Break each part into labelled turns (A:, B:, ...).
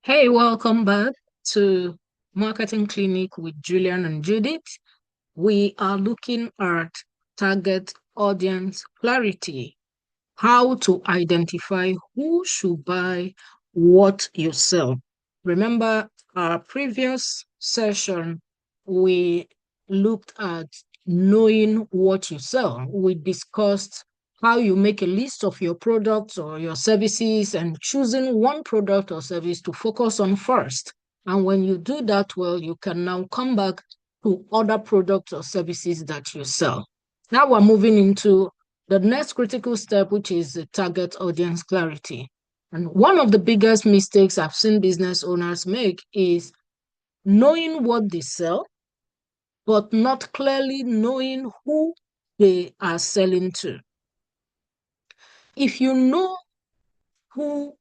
A: Hey, welcome back to Marketing Clinic with Julian and Judith. We are looking at target audience clarity, how to identify who should buy what you sell. Remember our previous session, we looked at knowing what you sell. We discussed how you make a list of your products or your services and choosing one product or service to focus on first. And when you do that well, you can now come back to other products or services that you sell. Now we're moving into the next critical step, which is the target audience clarity. And one of the biggest mistakes I've seen business owners make is knowing what they sell, but not clearly knowing who they are selling to. If you know who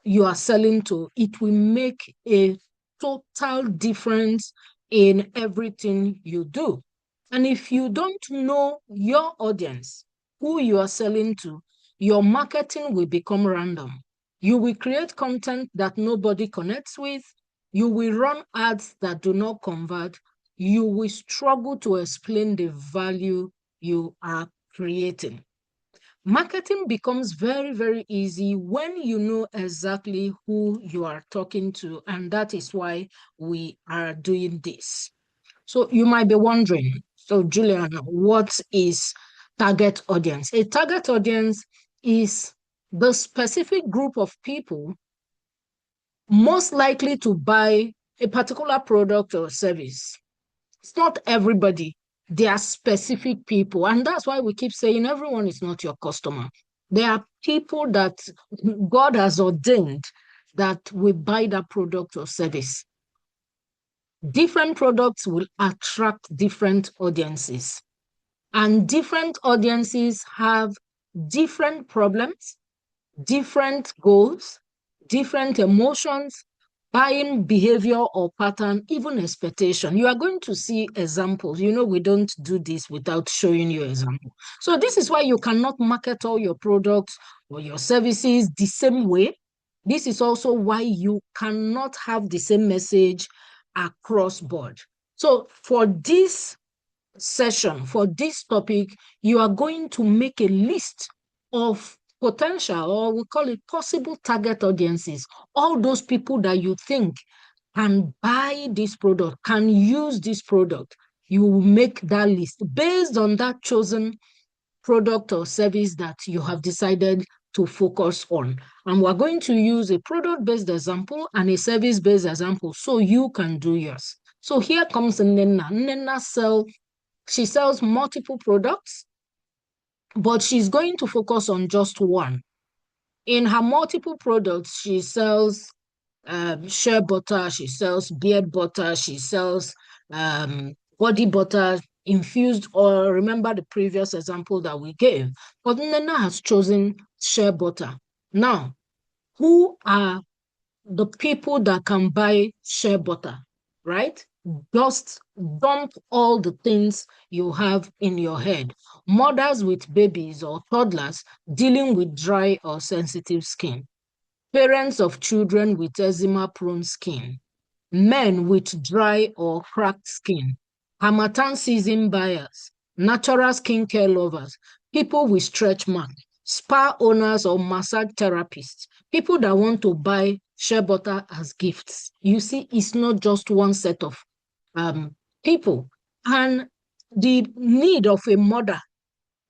A: you are selling to, it will make a total difference in everything you do. And if you don't know your audience, who you are selling to, your marketing will become random. You will create content that nobody connects with. You will run ads that do not convert. You will struggle to explain the value you are creating. Marketing becomes very, very easy when you know exactly who you are talking to, and that is why we are doing this. So you might be wondering, so Julian, what is target audience? A target audience is the specific group of people most likely to buy a particular product or service. It's not everybody. There are specific people. And that's why we keep saying everyone is not your customer. There are people that God has ordained that will buy that product or service. Different products will attract different audiences. And different audiences have different problems, different goals, different emotions, buying behavior or pattern, even expectation. You are going to see examples. You know, we don't do this without showing you example. So this is why you cannot market all your products or your services the same way. This is also why you cannot have the same message across board. So for this session, for this topic, you are going to make a list of potential, or we call it possible target audiences, all those people that you think can buy this product, can use this product. You will make that list based on that chosen product or service that you have decided to focus on. And we're going to use a product-based example and a service-based example so you can do yours. So here comes Nena. She sells multiple products, but she's going to focus on just one. In her multiple products, she sells shea butter, she sells beard butter, she sells body butter, infused oil. Remember the previous example that we gave. But Nena has chosen shea butter. Now, who are the people that can buy shea butter, right? Just dump all the things you have in your head. Mothers with babies or toddlers dealing with dry or sensitive skin. Parents of children with eczema-prone skin. Men with dry or cracked skin. Harmattan season buyers. Natural skincare lovers. People with stretch marks. Spa owners or massage therapists. People that want to buy shea butter as gifts. You see, it's not just one set of people. And the need of a mother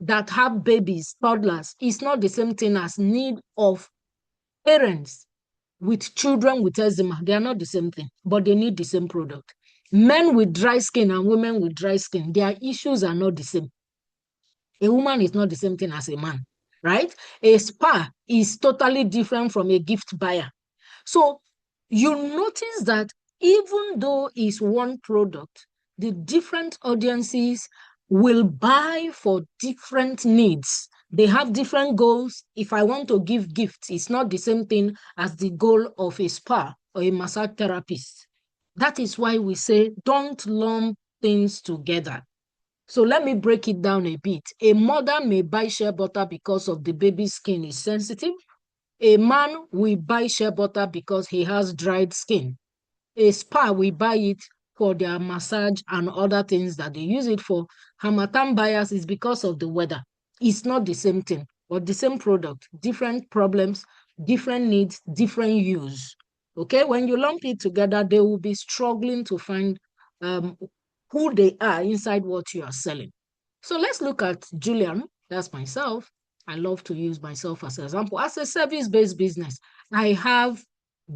A: that have babies, toddlers, is not the same thing as need of parents with children with eczema. They are not the same thing, but they need the same product. Men with dry skin and women with dry skin, their issues are not the same. A woman is not the same thing as a man, right? A spa is totally different from a gift buyer. So you notice that even though it's one product, the different audiences will buy for different needs. They have different goals. If I want to give gifts, it's not the same thing as the goal of a spa or a massage therapist. That is why we say don't lump things together. So let me break it down a bit. A mother may buy shea butter because of the baby's skin is sensitive. A man will buy shea butter because he has dried skin. A spa will buy it for their massage and other things that they use it for. Harmattan buyers is because of the weather. It's not the same thing, but the same product, different problems, different needs, different use. Okay, when you lump it together, they will be struggling to find who they are inside what you are selling. So let's look at Julian. That's myself. I love to use myself as an example. As a service-based business, I have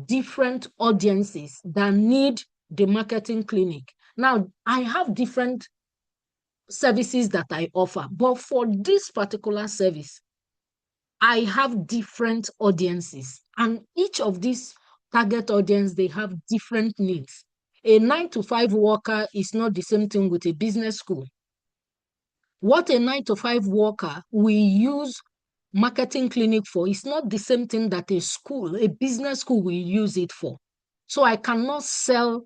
A: different audiences that need the marketing clinic. Now, I have different services that I offer, but for this particular service, I have different audiences, and each of these target audience, they have different needs. A 9-to-5 worker is not the same thing with a business school. What a 9-to-5 worker will use marketing clinic for is not the same thing that a business school will use it for. So I cannot sell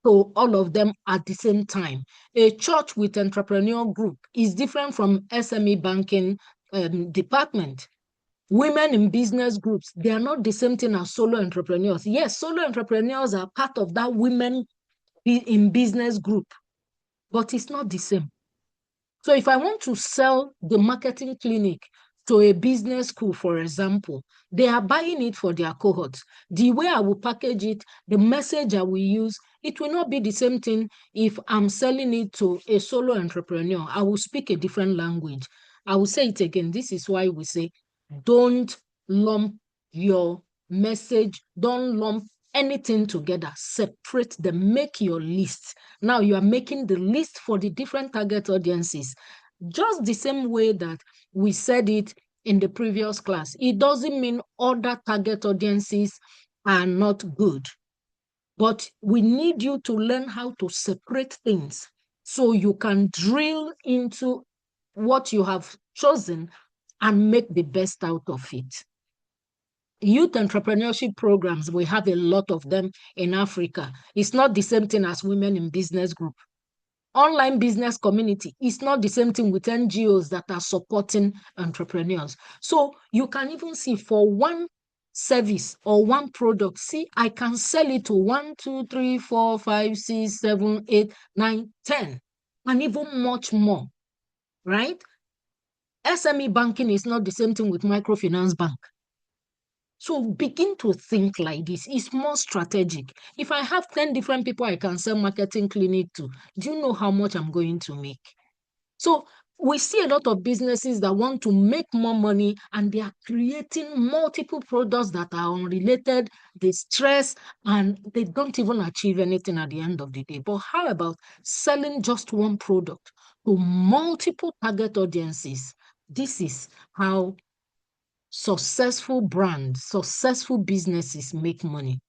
A: to all of them at the same time. A church with entrepreneur group is different from SME banking department. Women in business groups, they are not the same thing as solo entrepreneurs. Yes, solo entrepreneurs are part of that women in business group, but it's not the same. So if I want to sell the marketing clinic to a business school, for example, they are buying it for their cohorts. The way I will package it, the message I will use, it will not be the same thing if I'm selling it to a solo entrepreneur. I will speak a different language. I will say it again. This is why we say, don't lump your message, don't lump anything together, separate them, make your list. Now you are making the list for the different target audiences, just the same way that we said it in the previous class. It doesn't mean other target audiences are not good, but we need you to learn how to separate things so you can drill into what you have chosen and make the best out of it. Youth entrepreneurship programs, we have a lot of them in Africa. It's not the same thing as women in business group. Online business community is not the same thing with NGOs that are supporting entrepreneurs. So you can even see for one service or one product, see, I can sell it to 1, 2, 3, 4, 5, 6, 7, 8, 9, 10, and even much more, right? SME banking is not the same thing with microfinance bank. So begin to think like this. It's more strategic. If I have 10 different people I can sell marketing clinic to, do you know how much I'm going to make? So we see a lot of businesses that want to make more money and they are creating multiple products that are unrelated, they stress, and they don't even achieve anything at the end of the day. But how about selling just one product to multiple target audiences? This is how successful brands, successful businesses make money.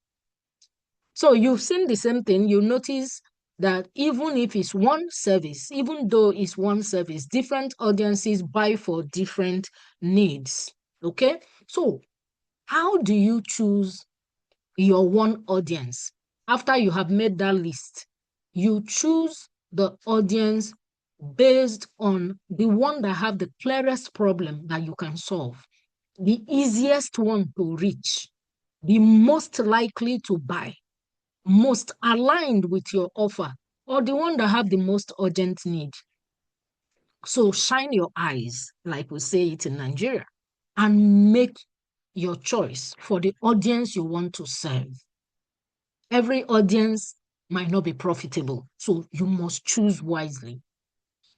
A: So you've seen the same thing. You notice that even if it's one service, even though it's one service, different audiences buy for different needs. Okay? So how do you choose your one audience? After you have made that list, you choose the audience based on the one that have the clearest problem that you can solve, the easiest one to reach, the most likely to buy, most aligned with your offer, or the one that have the most urgent need. So shine your eyes, like we say it in Nigeria, and make your choice for the audience you want to serve. Every audience might not be profitable, so you must choose wisely.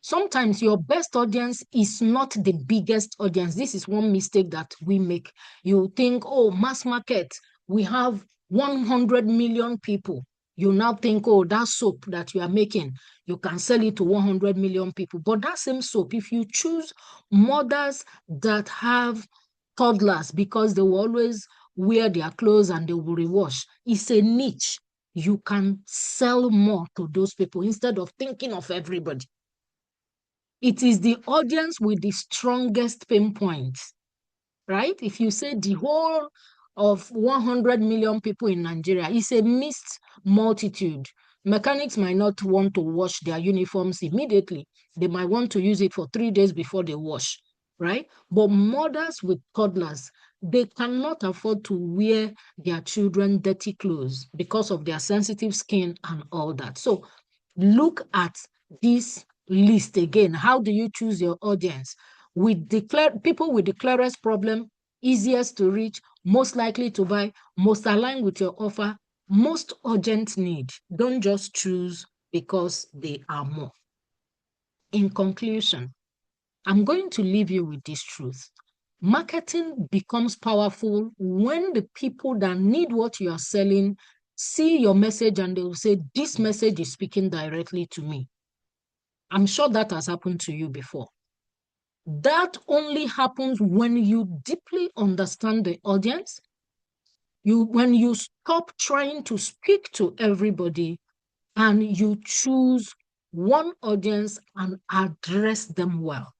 A: Sometimes your best audience is not the biggest audience. This is one mistake that we make. You think, oh, mass market, we have 100 million people. You now think, oh, that soap that you are making, you can sell it to 100 million people. But that same soap, if you choose mothers that have toddlers because they will always wear their clothes and they will rewash, it's a niche. You can sell more to those people instead of thinking of everybody. It is the audience with the strongest pain points, right? If you say the whole of 100 million people in Nigeria, it's a mixed multitude. Mechanics might not want to wash their uniforms immediately. They might want to use it for 3 days before they wash, right? But mothers with toddlers, they cannot afford to wear their children dirty clothes because of their sensitive skin and all that. So look at this list again. How do you choose your audience? With people with the clearest problem, easiest to reach, most likely to buy, most aligned with your offer, most urgent need. Don't just choose because they are more. In conclusion, I'm going to leave you with this truth. Marketing becomes powerful when the people that need what you are selling see your message and they will say, this message is speaking directly to me. I'm sure that has happened to you before. That only happens when you deeply understand the audience. When you stop trying to speak to everybody and you choose one audience and address them well.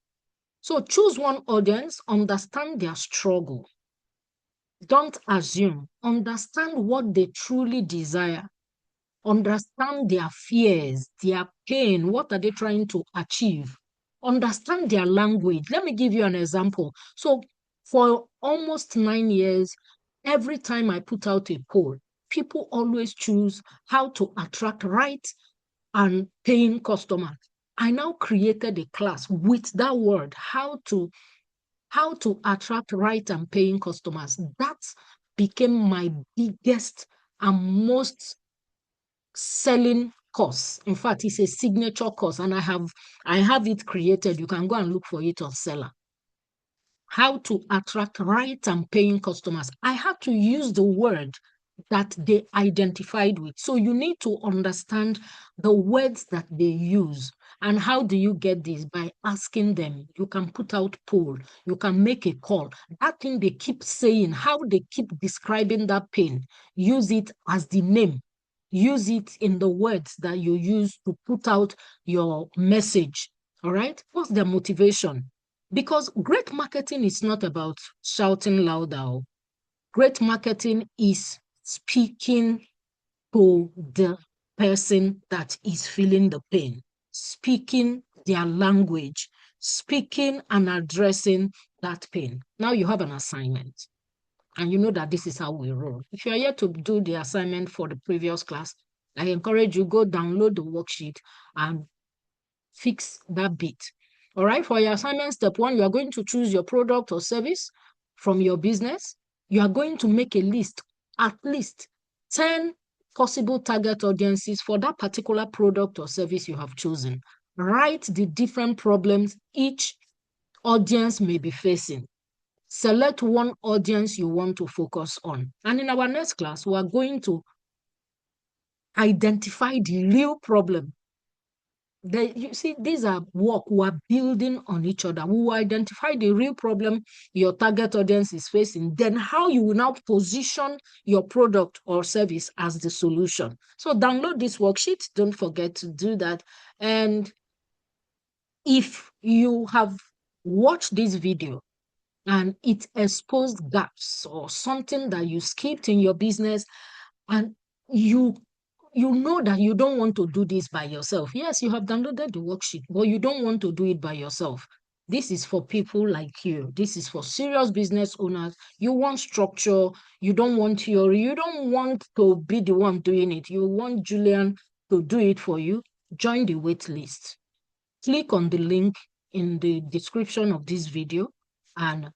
A: So choose one audience, understand their struggle. Don't assume. Understand what they truly desire. Understand their fears, their pain. What are they trying to achieve? Understand their language. Let me give you an example. So for almost 9 years, every time I put out a poll, people always choose how to attract right and paying customers. I now created a class with that word, how to attract right and paying customers. That became my biggest and most selling course. In fact, it's a signature course, and I have it created. You can go and look for it on Seller. How to attract right and paying customers. I had to use the word that they identified with. So you need to understand the words that they use. And how do you get this? By asking them. You can put out poll. You can make a call. That thing they keep saying, how they keep describing that pain, use it as the name. Use it in the words that you use to put out your message. All right? What's their motivation? Because great marketing is not about shouting louder. Great marketing is speaking to the person that is feeling the pain, speaking their language, speaking and addressing that pain. Now you have an assignment, and you know that this is how we roll. If you're here to do the assignment for the previous class, I encourage you, go download the worksheet and fix that bit. All right, for your assignment, step 1, you are going to choose your product or service from your business. You are going to make a list, at least 10 possible target audiences for that particular product or service you have chosen. Write the different problems each audience may be facing. Select one audience you want to focus on. And in our next class, we are going to identify the real problem. You see, these are work we are building on each other. We will identify the real problem your target audience is facing, then how you will now position your product or service as the solution. So download this worksheet. Don't forget to do that. And if you have watched this video and it exposed gaps or something that you skipped in your business, and you know that you don't want to do this by yourself. Yes, you have downloaded the worksheet, but you don't want to do it by yourself. This is for people like you. This is for serious business owners. You want structure. You don't want theory. You don't want to be the one doing it. You want Julian to do it for you. Join the wait list. Click on the link in the description of this video and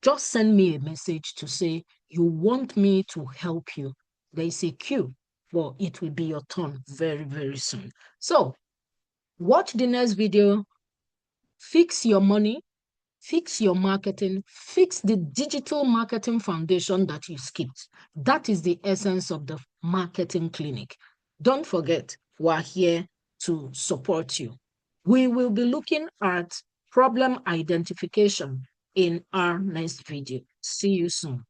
A: just send me a message to say you want me to help you. There is a queue, but it will be your turn very, very soon. So watch the next video, fix your money, fix your marketing, fix the digital marketing foundation that you skipped. That is the essence of the marketing clinic. Don't forget, we're here to support you. We will be looking at problem identification in our next video. See you soon.